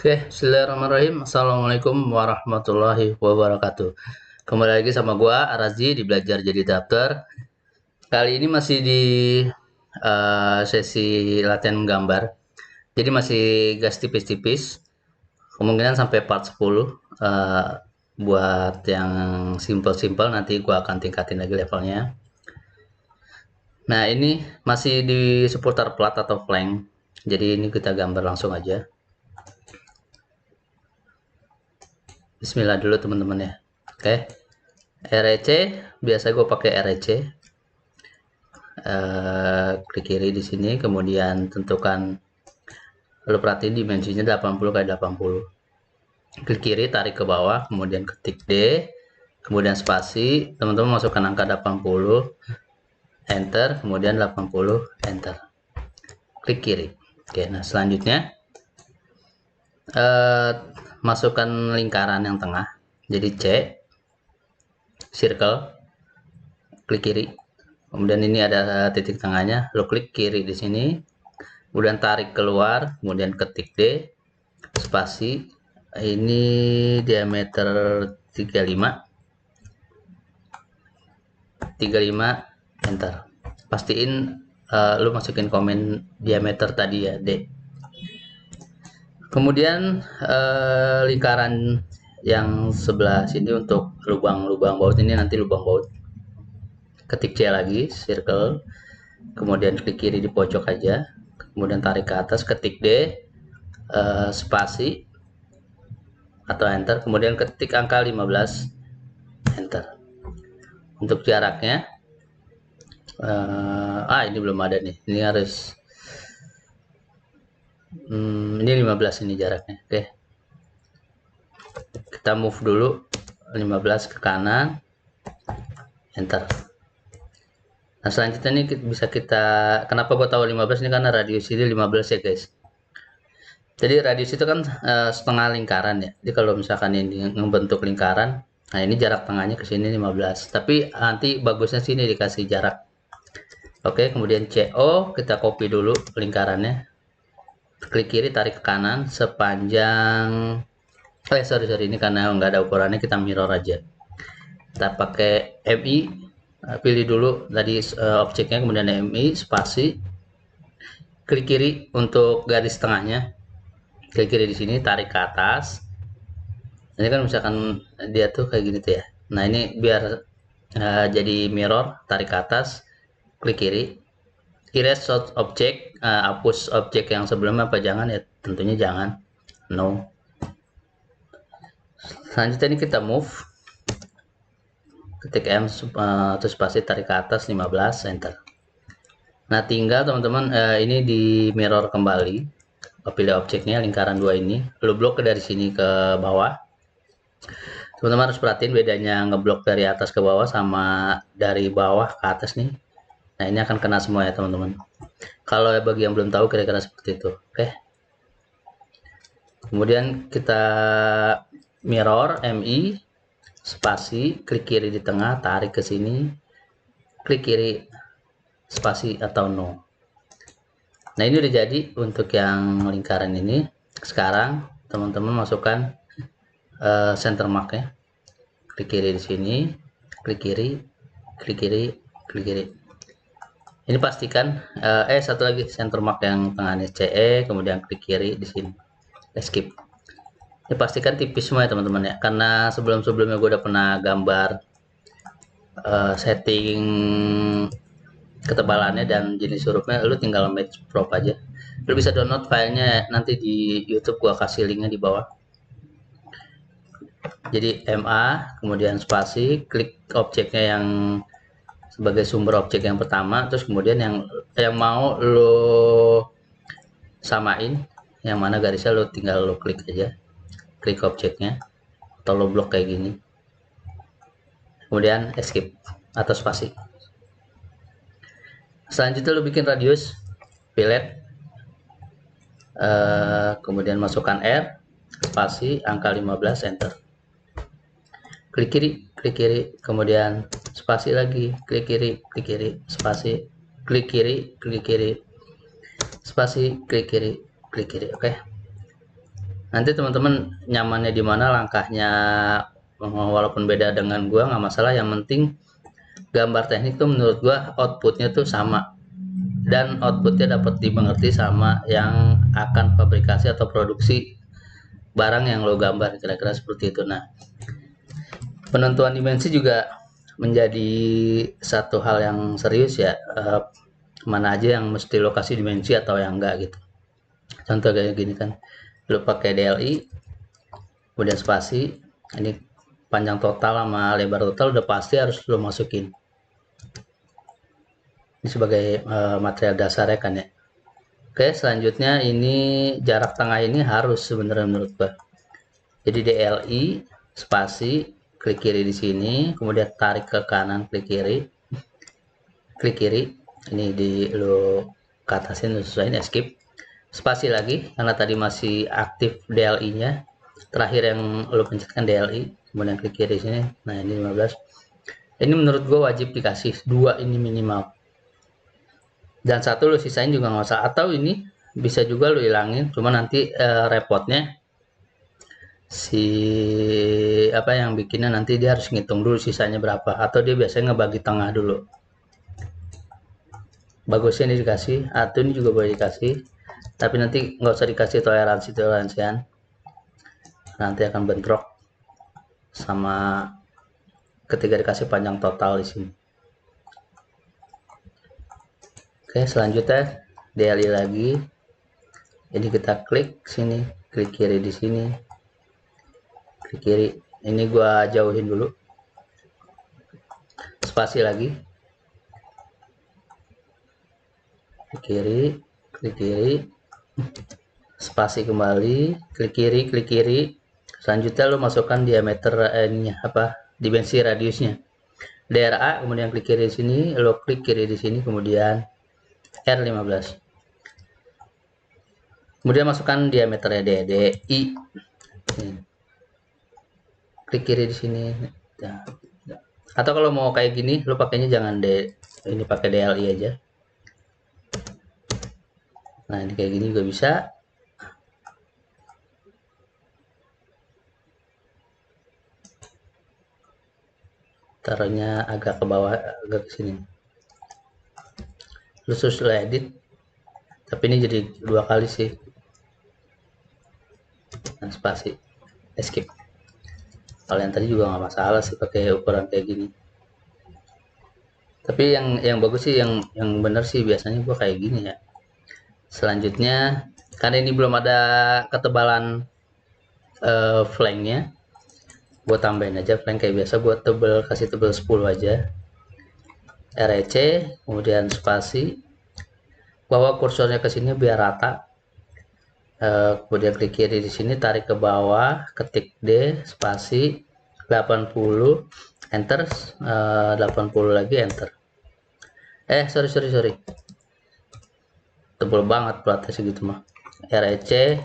Oke, bismillahirrahmanirrahim. Assalamualaikum warahmatullahi wabarakatuh. Kembali lagi sama gua Arazi di Belajar Jadi Daftar. Kali ini masih di sesi latihan gambar. Jadi masih gas tipis-tipis. Kemungkinan sampai part 10. Buat yang simple-simple nanti gua akan tingkatin lagi levelnya. Nah, ini masih di seputar plat atau flank. Jadi ini kita gambar langsung aja. Bismillah dulu teman-teman ya. Oke. REC biasa gue pakai REC. Klik kiri di sini, kemudian tentukan, lo perhatiin dimensinya 80 kali 80. Klik kiri, tarik ke bawah, kemudian ketik D, kemudian spasi, teman-teman masukkan angka 80, enter, kemudian 80, enter. Klik kiri. Oke, nah selanjutnya masukkan lingkaran yang tengah, jadi C, circle, klik kiri. Kemudian ini ada titik tengahnya, lo klik kiri di sini, kemudian tarik keluar, kemudian ketik D, spasi, ini diameter 35, enter. Pastiin lo masukin komen diameter tadi ya, D. Kemudian lingkaran yang sebelah sini untuk lubang-lubang baut, ini nanti lubang baut. Ketik C lagi, circle, kemudian klik kiri di pojok aja, kemudian tarik ke atas, ketik D, spasi atau enter, kemudian ketik angka 15, enter. Untuk jaraknya ini belum ada nih, ini harus ini 15 ini jaraknya. Oke, kita move dulu 15 ke kanan, enter. Nah selanjutnya ini bisa kita, kenapa gua tahu 15 ini karena radius ini 15 ya guys. Jadi radius itu kan setengah lingkaran ya. Jadi kalau misalkan ini membentuk lingkaran, nah ini jarak tengahnya ke sini 15. Tapi nanti bagusnya sini dikasih jarak. Oke, kemudian CO kita copy dulu lingkarannya. Klik kiri, tarik ke kanan sepanjang sorry ini karena nggak ada ukurannya, kita mirror aja. Kita pakai MI, pilih dulu tadi objeknya, kemudian MI, spasi, klik kiri untuk garis tengahnya, klik kiri di sini, tarik ke atas. Ini kan misalkan dia tuh kayak gini tuh ya. Nah ini biar jadi mirror, tarik ke atas, klik kiri, erase objek, hapus objek yang sebelumnya apa jangan ya, tentunya jangan, no. Selanjutnya ini kita move, ketik M terus spasi, tarik ke atas 15, enter. Nah tinggal teman-teman ini di mirror kembali, pilih objeknya lingkaran 2 ini, lu blok dari sini ke bawah. Teman-teman harus perhatiin bedanya ngeblok dari atas ke bawah sama dari bawah ke atas nih. Nah ini akan kena semua ya teman-teman. Kalau bagi yang belum tahu kira-kira seperti itu. Oke. Kemudian kita mirror MI, spasi, klik kiri di tengah, tarik ke sini, klik kiri, spasi atau no. Nah ini udah jadi untuk yang lingkaran ini. Sekarang teman-teman masukkan center marknya, klik kiri di sini, klik kiri, klik kiri, klik kiri. Ini pastikan satu lagi center mark yang tengahnya CE, kemudian klik kiri di sini, skip. Ini pastikan tipis semua ya teman-teman ya, karena sebelum-sebelumnya gue udah pernah gambar setting ketebalannya dan jenis hurufnya, lu tinggal match prop aja. Lu bisa download filenya nanti di YouTube, gua kasih linknya di bawah. Jadi MA, kemudian spasi, klik objeknya yang sebagai sumber objek yang pertama, terus kemudian yang mau lo samain, yang mana garisnya lo tinggal lo klik aja, klik objeknya atau lo blok kayak gini, kemudian escape atau spasi. Selanjutnya lo bikin radius, fillet, kemudian masukkan R, spasi, angka 15, enter. Klik kiri, kemudian spasi lagi, klik kiri, spasi, klik kiri, spasi, klik kiri, oke. Nanti teman-teman nyamannya di mana, langkahnya walaupun beda dengan gua nggak masalah, yang penting gambar teknik tuh menurut gua outputnya tuh sama, dan outputnya dapat dimengerti sama yang akan fabrikasi atau produksi barang yang lo gambar, kira-kira seperti itu. Nah, penentuan dimensi juga menjadi satu hal yang serius ya, mana aja yang mesti lokasi dimensi atau yang enggak gitu. Contoh kayak gini kan, lo pakai DLI, kemudian spasi, ini panjang total sama lebar total udah pasti harus lo masukin. Ini sebagai material dasarnya kan ya. Oke, selanjutnya ini jarak tengah ini harus sebenarnya menurut gua. Jadi DLI spasi, klik kiri di sini, kemudian tarik ke kanan, klik kiri, ini di lo ke atasin, lo sesuaiin, escape, spasi lagi karena tadi masih aktif DLI nya, terakhir yang lo pencetkan DLI, kemudian klik kiri sini. Nah, ini 15. Ini menurut gue wajib dikasih 2 ini minimal, dan 1 lo sisain juga nggak usah, atau ini bisa juga lo hilangin, cuma nanti repotnya si apa yang bikinnya nanti dia harus ngitung dulu sisanya berapa, atau dia biasanya ngebagi tengah dulu. Bagusnya ini dikasih, atau ini juga boleh dikasih, tapi nanti nggak usah dikasih toleransian, nanti akan bentrok sama ketika dikasih panjang total di sini. Oke, selanjutnya DLI lagi, jadi kita klik sini, klik kiri di sini, klik kiri, ini gua jauhin dulu, spasi lagi, klik kiri, spasi kembali, klik kiri, selanjutnya lo masukkan diameter ininya apa, dimensi radiusnya, DRA, kemudian klik kiri di sini, lo klik kiri di sini, kemudian R15, kemudian masukkan diameternya DI, klik kiri di sini. Nah, atau kalau mau kayak gini lo pakainya jangan ini pakai DLI aja. Nah, ini kayak gini juga bisa. Taruhnya agak ke bawah, agak ke sini. Terus lo edit, tapi ini jadi 2 kali sih. Nah, spasi, escape. Kalau yang tadi juga nggak masalah sih pakai ukuran kayak gini. Tapi yang bagus sih, yang bener sih biasanya gua kayak gini ya. Selanjutnya, karena ini belum ada ketebalan flanknya, gue tambahin aja flank kayak biasa, gue kasih tebel 10 aja, REC, kemudian spasi, bawa kursornya ke sini biar rata, kemudian klik kiri di sini, tarik ke bawah, ketik D, spasi, 80, enter, 80 lagi, enter. Sorry, tebel banget platnya segitu mah. REC,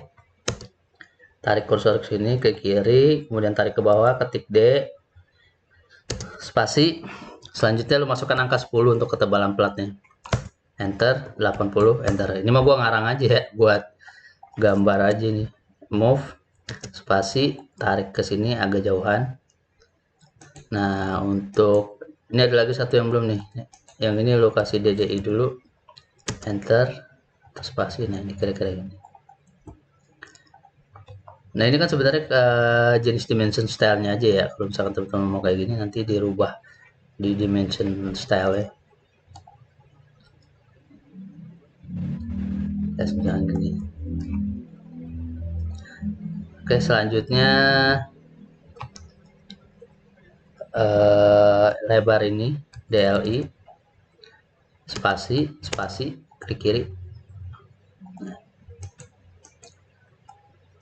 tarik kursor ke sini, ke kiri, kemudian tarik ke bawah, ketik D, spasi, selanjutnya lu masukkan angka 10 untuk ketebalan platnya, enter, 80, enter. Ini mah gua ngarang aja ya, buat gambar aja nih. Move, spasi, tarik ke sini agak jauhan. Nah, untuk ini ada lagi satu yang belum nih, yang ini lo kasih DDI dulu, enter, spasi. Nah, ini kira-kira ini. Nah, ini kan sebenarnya jenis dimension stylenya aja ya. Kalau misalkan teman-teman mau kayak gini, nanti dirubah di dimension style ya. Jangan gini. Oke, selanjutnya lebar ini DLI, spasi, klik kiri.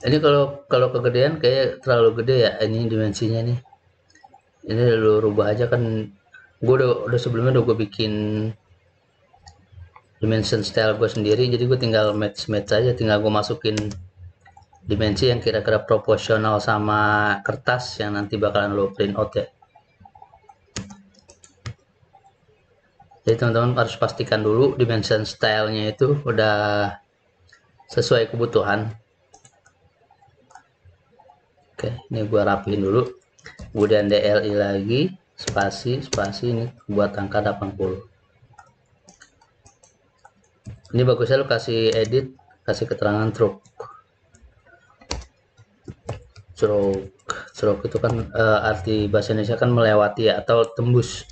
Ini kalau kegedean kayak terlalu gede ya, ini dimensinya nih. Ini lu rubah aja kan. Gue udah sebelumnya udah gue bikin dimension style gue sendiri, jadi gue tinggal match aja, tinggal gue masukin dimensi yang kira-kira proporsional sama kertas yang nanti bakalan lo print out ya. Jadi teman-teman harus pastikan dulu dimension stylenya itu udah sesuai kebutuhan. Oke, ini gua rapiin dulu. Kemudian DLI lagi, spasi ini buat angka 80. Ini bagusnya lu kasih edit, kasih keterangan stroke itu kan arti bahasa Indonesia kan melewati ya, atau tembus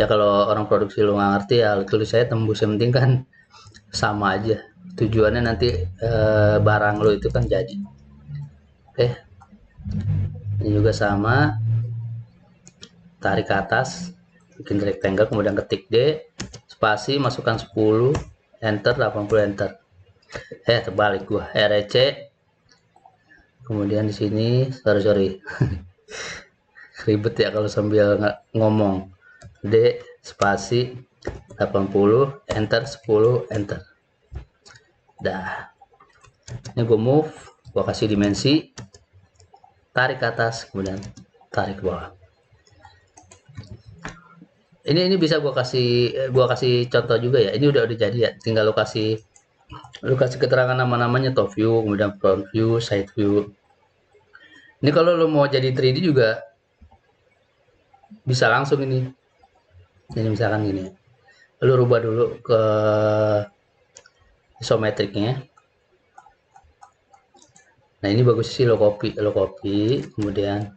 ya. Kalau orang produksi lu nggak ngerti ya tulis saya tembus, yang penting kan sama aja tujuannya nanti barang lo itu kan jadi. Oke, ini juga sama, tarik ke atas, bikin rectangle, kemudian ketik D, spasi, masukkan 10, enter, 80, enter. Terbalik gua, REC, kemudian di sini sorry ribet ya kalau sambil ngomong. D, spasi, 80, enter, 10, enter. Dah, ini gue move, gue kasih dimensi, tarik ke atas, kemudian tarik ke bawah. Ini bisa gue kasih contoh juga ya. Ini udah jadi ya, tinggal lu kasih keterangan nama-namanya, top view, kemudian front view, side view. Ini kalau lu mau jadi 3D juga bisa langsung ini. Ini misalkan gini, lu rubah dulu ke isometriknya. Nah ini bagus sih, lo copy, kemudian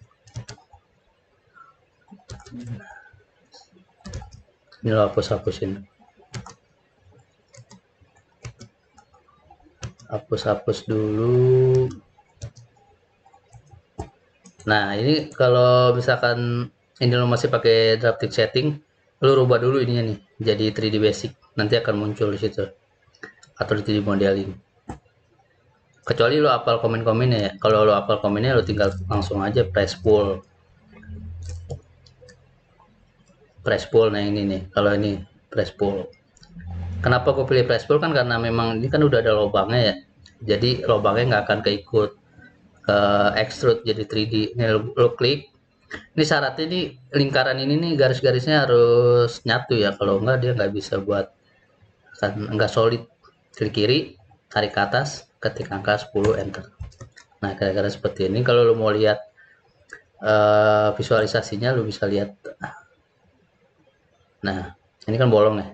ini lo hapus-hapus dulu. Nah ini kalau misalkan ini lo masih pakai drafting setting, lo rubah dulu ininya nih jadi 3D basic, nanti akan muncul di situ, atau di 3D modeling. Kecuali lo hafal komen-komennya ya. Kalau lo hafal komennya, lo tinggal langsung aja press pull. Nah ini nih, kalau ini press pull. Kenapa gue pilih press pull kan karena memang ini kan udah ada lubangnya ya. Jadi lubangnya nggak akan keikut ke extrude jadi 3D. Ini lo klik. Ini syaratnya nih, lingkaran ini nih garis-garisnya harus nyatu ya. Kalau enggak dia nggak bisa buat, kan nggak solid. Klik kiri, tarik ke atas, ketik angka 10, enter. Nah kira-kira seperti ini. Kalau lo mau lihat visualisasinya, lo bisa lihat. Nah ini kan bolong ya.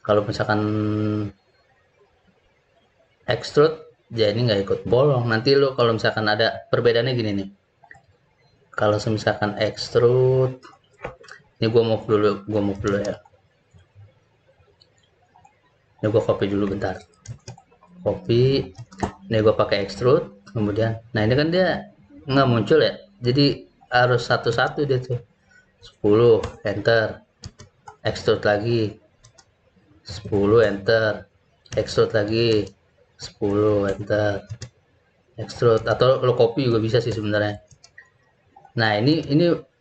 Kalau misalkan extrude, ya ini nggak ikut bolong. Nanti lo kalau misalkan ada perbedaannya gini nih. Kalau misalkan extrude, ini gua move dulu ya. Ini gua copy dulu bentar. Copy. Ini gua pakai extrude, kemudian, nah ini kan dia nggak muncul ya. Jadi harus satu-satu dia tuh. 10, enter. Extrude lagi. 10, enter. Extrude lagi. 10, enter. Extrude, atau lo copy juga bisa sih sebenarnya. Nah ini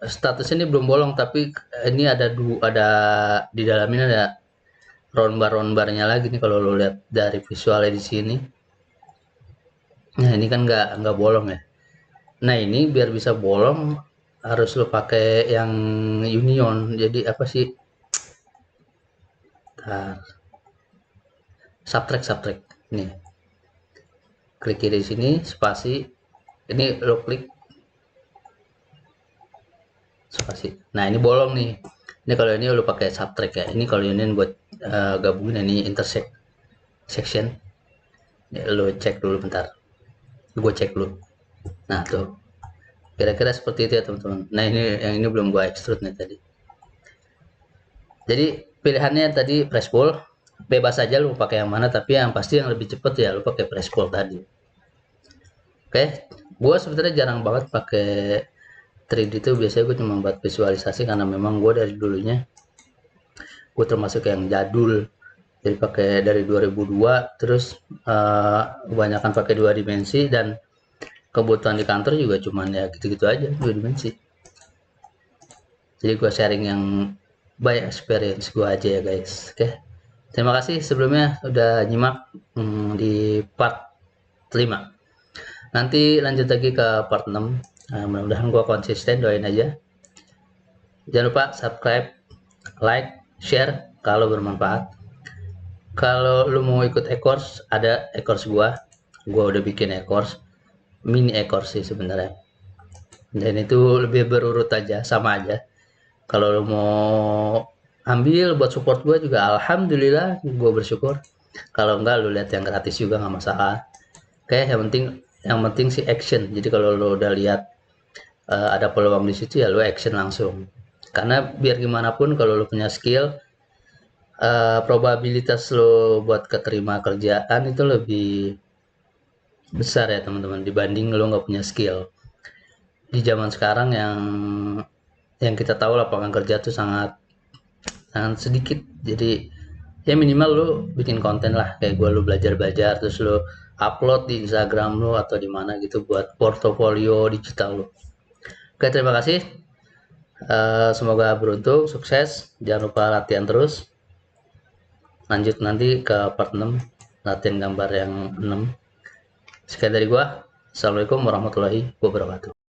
statusnya ini belum bolong, tapi ini ada di dalamnya ada round barnya lagi nih kalau lo lihat dari visualnya di sini. Nah ini kan nggak bolong ya. Nah ini biar bisa bolong harus lo pakai yang union. Jadi apa sih? Subtract nih. Klik kiri sini, spasi. Ini lo klik spasi. Nah ini bolong nih. Ini kalau ini lo pakai subtract ya. Ini kalau union buat gabungin, ini section. Ya, lo cek dulu bentar. Gue cek dulu. Nah tuh. Kira-kira seperti itu ya teman-teman. Nah ini yang ini belum gue extrude nih tadi. Jadi pilihannya tadi press pull, bebas aja lu pakai yang mana, tapi yang pasti yang lebih cepet ya lu pakai press pull tadi. Oke, gue sebenarnya jarang banget pakai 3D itu, biasanya gue cuma buat visualisasi karena memang gue dari dulunya gue termasuk yang jadul. Jadi pakai dari 2002, terus kebanyakan pakai 2 dimensi, dan kebutuhan di kantor juga cuman ya gitu-gitu aja, 2 dimensi. Jadi gue sharing yang by experience gue aja ya guys. Oke, terima kasih sebelumnya udah nyimak di part 5. Nanti lanjut lagi ke part 6. Nah, mudah-mudahan gue konsisten, doain aja. Jangan lupa subscribe, like, share kalau bermanfaat. Kalau lu mau ikut e-course, ada e-course gua udah bikin e-course. mini ekor sih sebenarnya. Dan itu lebih berurut aja, sama aja. Kalau lo mau ambil buat support gue juga, alhamdulillah, gue bersyukur. Kalau enggak, lu lihat yang gratis juga nggak masalah. Oke, yang penting sih action. Jadi kalau lo udah lihat ada peluang di situ, ya lo action langsung. Karena biar gimana pun kalau lo punya skill, probabilitas lo buat keterima kerjaan itu lebih besar ya teman-teman, dibanding lo nggak punya skill. Di zaman sekarang yang kita tahu lapangan kerja tuh sangat sangat sedikit. Jadi ya minimal lu bikin konten lah, kayak gue, lu belajar-belajar terus lu upload di Instagram lu atau di mana gitu buat portofolio digital lu. Oke, terima kasih. Semoga beruntung, sukses, jangan lupa latihan terus. Lanjut nanti ke part 6, latihan gambar yang 6. Sekian dari gua. Assalamualaikum warahmatullahi wabarakatuh.